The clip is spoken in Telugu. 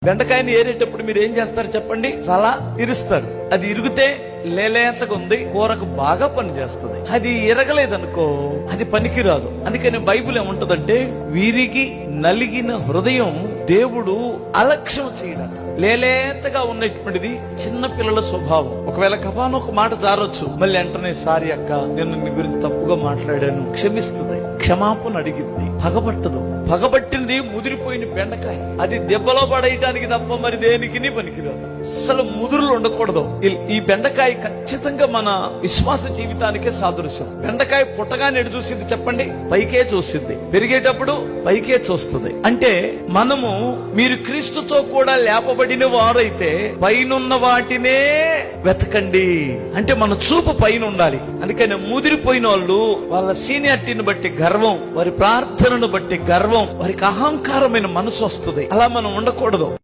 బెండకాయని ఏరేటప్పుడు మీరు ఏం చేస్తారు చెప్పండి? చాలా ఇరుస్తారు. అది ఇరిగితే లేలేతగా ఉంది, కూరకు బాగా పని చేస్తుంది. అది ఇరగలేదనుకో అది పనికిరాదు. అందుకని బైబిల్ ఏముంటదంటే, వీరికి నలిగిన హృదయం దేవుడు అలక్ష్యం చేయడట. లేలేతగా ఉన్నటువంటిది చిన్న పిల్లల స్వభావం. ఒకవేళ కపాను ఒక మాట జారొచ్చు, మళ్ళీ వెంటనే సారీ అక్క, నేను నీ గురించి తప్పుగా మాట్లాడాను, క్షమిస్తుంది, క్షమాపణ అడిగింది, పగబట్టదు. పగబట్టింది ముదిరిపోయిన బెండకాయ, అది దెబ్బలో పడేయటానికి తప్ప మరి దేనికి పనికిరాదు. అసలు ముదురులు ఉండకూడదు. ఈ బెండకాయ ఖచ్చితంగా మన విశ్వాస జీవితానికే సాదృశ్యం. బెండకాయ పుట్టగానే ఎటు చూసింది చెప్పండి? పైకే చూసింది. పెరిగేటప్పుడు పైకే చూస్తుంది. అంటే మనము, మీరు క్రీస్తుతో కూడా లేపబడిన వారైతే పైనున్న వాటినే వెతకండి. అంటే మన చూపు పైన ఉండాలి. అందుకని ముదిరిపోయిన వాళ్ళు వాళ్ళ సీనియారిటీని బట్టి గర్వం, వారి ప్రార్థనను బట్టి గర్వం, వారికి అహంకారమైన మనసు వస్తుంది. అలా మనం ఉండకూడదు.